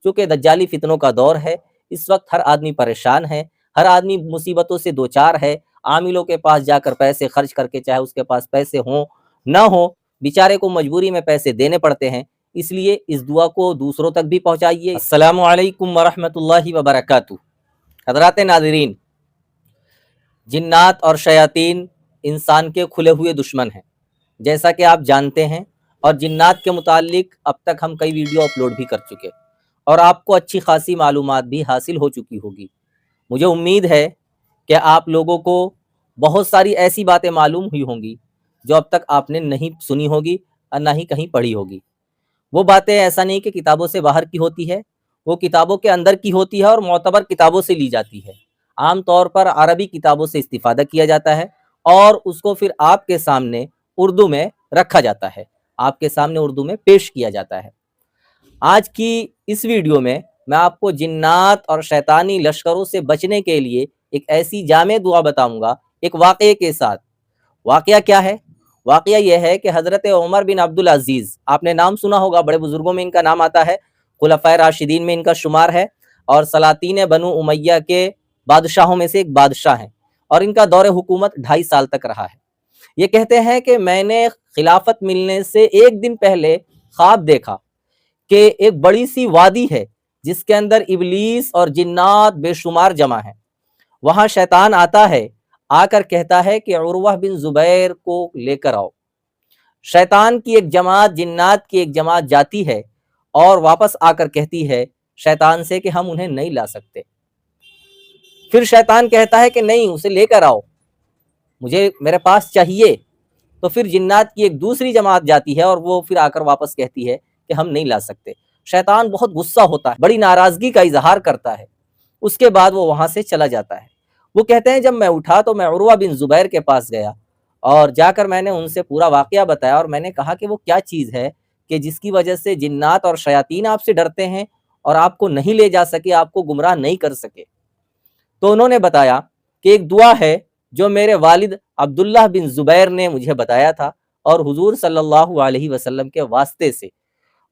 چونکہ دجالی فتنوں کا دور ہے، اس وقت ہر آدمی پریشان ہے، ہر آدمی مصیبتوں سے دوچار ہے، عاملوں کے پاس جا کر پیسے خرچ کر کے، چاہے اس کے پاس پیسے ہوں نہ ہوں، بیچارے کو مجبوری میں پیسے دینے پڑتے ہیں۔ اس لیے اس دعا کو دوسروں تک بھی پہنچائیے۔ السلام علیکم ورحمۃ اللہ وبرکاتہ۔ حضرات ناظرین، جنات اور شیاطین انسان کے کھلے ہوئے دشمن ہیں، جیسا کہ آپ جانتے ہیں، اور جنات کے متعلق اب تک ہم کئی ویڈیو اپلوڈ بھی کر چکے، اور آپ کو اچھی خاصی معلومات بھی حاصل ہو چکی ہوگی۔ مجھے امید ہے کہ آپ لوگوں کو بہت ساری ایسی باتیں معلوم ہوئی ہوں گی جو اب تک آپ نے نہیں سنی ہوگی اور نہ ہی کہیں پڑھی ہوگی۔ وہ باتیں ایسا نہیں کہ کتابوں سے باہر کی ہوتی ہے، وہ کتابوں کے اندر کی ہوتی ہے اور معتبر کتابوں سے لی جاتی ہے۔ عام طور پر عربی کتابوں سے استفادہ کیا جاتا ہے اور اس کو پھر آپ کے سامنے اردو میں رکھا جاتا ہے، آپ کے سامنے اردو میں پیش کیا جاتا ہے۔ آج کی اس ویڈیو میں آپ کو جنات اور شیطانی لشکروں سے بچنے کے لیے ایک ایسی جامع دعا بتاؤں گا، ایک واقعے کے ساتھ۔ واقعہ کیا ہے؟ واقعہ یہ ہے کہ حضرت عمر بن عبدالعزیز، آپ نے نام سنا ہوگا، بڑے بزرگوں میں ان کا نام آتا ہے، خلفائے راشدین میں ان کا شمار ہے، اور سلاطین بنو امیہ کے بادشاہوں میں سے ایک بادشاہ ہیں، اور ان کا دور حکومت 2.5 سال تک رہا ہے۔ یہ کہتے ہیں کہ میں نے خلافت ملنے سے ایک دن پہلے خواب دیکھا کہ ایک بڑی سی وادی ہے جس کے اندر ابلیس اور جنات بے شمار جمع ہیں۔ وہاں شیطان آتا ہے، آ کر کہتا ہے کہ عروہ بن زبیر کو لے کر آؤ۔ شیطان کی ایک جماعت، جنات کی ایک جماعت جاتی ہے اور واپس آ کر کہتی ہے شیطان سے کہ ہم انہیں نہیں لا سکتے۔ پھر شیطان کہتا ہے کہ نہیں، اسے لے کر آؤ، مجھے میرے پاس چاہیے۔ تو پھر جنات کی ایک دوسری جماعت جاتی ہے اور وہ پھر آ کر واپس کہتی ہے کہ ہم نہیں لا سکتے۔ شیطان بہت غصہ ہوتا ہے، بڑی ناراضگی کا اظہار کرتا ہے۔ اس کے بعد وہ وہاں سے چلا جاتا ہے۔ وہ کہتے ہیں جب میں اٹھا تو میں عروہ بن زبیر کے پاس گیا اور جا کر میں نے ان سے پورا واقعہ بتایا، اور میں نے کہا کہ وہ کیا چیز ہے کہ جس کی وجہ سے جنات اور شیاطین آپ سے ڈرتے ہیں اور آپ کو نہیں لے جا سکے، آپ کو گمراہ نہیں کر سکے۔ تو انہوں نے بتایا کہ ایک دعا ہے جو میرے والد عبداللہ بن زبیر نے مجھے بتایا تھا، اور حضور صلی اللہ علیہ وسلم کے واسطے سے،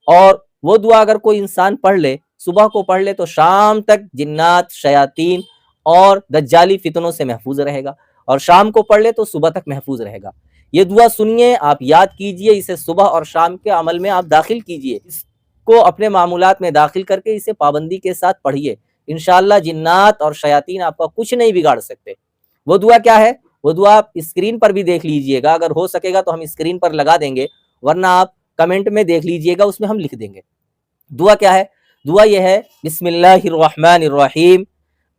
اور وہ دعا اگر کوئی انسان پڑھ لے، صبح کو پڑھ لے، تو شام تک جنات، شیاطین اور دجالی فتنوں سے محفوظ رہے گا، اور شام کو پڑھ لے تو صبح تک محفوظ رہے گا۔ یہ دعا سنیے، آپ یاد کیجئے، اسے صبح اور شام کے عمل میں آپ داخل کیجئے، اس کو اپنے معمولات میں داخل کر کے اسے پابندی کے ساتھ پڑھیے۔ انشاءاللہ جنات اور شیاطین آپ کا کچھ نہیں بگاڑ سکتے۔ وہ دعا کیا ہے؟ وہ دعا آپ اسکرین پر بھی دیکھ لیجئے گا، اگر ہو سکے گا تو ہم اسکرین پر لگا دیں گے، ورنہ آپ کمنٹ میں دیکھ لیجئے گا، اس میں ہم لکھ دیں گے۔ دعا کیا ہے؟ دعا یہ ہے، بسم اللہ الرحمن الرحیم،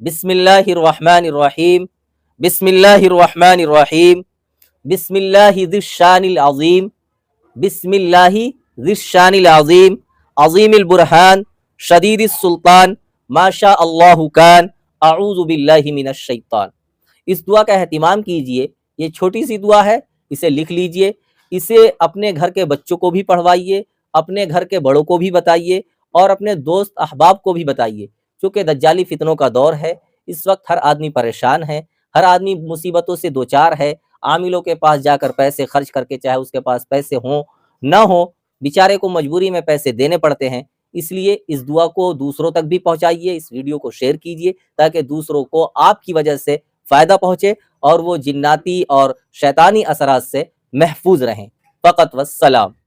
بسم اللہ الرحمن الرحیم، بسم اللہ الرحمن الرحیم، بسم اللہ ذی الشان العظیم، بسم اللہ ذی الشان العظیم، عظیم البرہان، شدید السلطان، ما شاء اللہ کان، اعوذ باللہ من الشیطان۔ اس دعا کا اہتمام کیجئے، یہ چھوٹی سی دعا ہے، اسے لکھ لیجئے، اسے اپنے گھر کے بچوں کو بھی پڑھوائیے، اپنے گھر کے بڑوں کو بھی بتائیے، اور اپنے دوست احباب کو بھی بتائیے، چونکہ دجالی فتنوں کا دور ہے، اس وقت ہر آدمی پریشان ہے، ہر آدمی مصیبتوں سے دوچار ہے، عاملوں کے پاس جا کر پیسے خرچ کر کے، چاہے اس کے پاس پیسے ہوں نہ ہوں، بیچارے کو مجبوری میں پیسے دینے پڑتے ہیں۔ اس لیے اس دعا کو دوسروں تک بھی پہنچائیے، اس ویڈیو کو شیئر کیجئے تاکہ دوسروں کو آپ کی وجہ سے فائدہ پہنچے اور وہ جناتی اور شیطانی اثرات سے محفوظ رہیں۔ فقط والسلام۔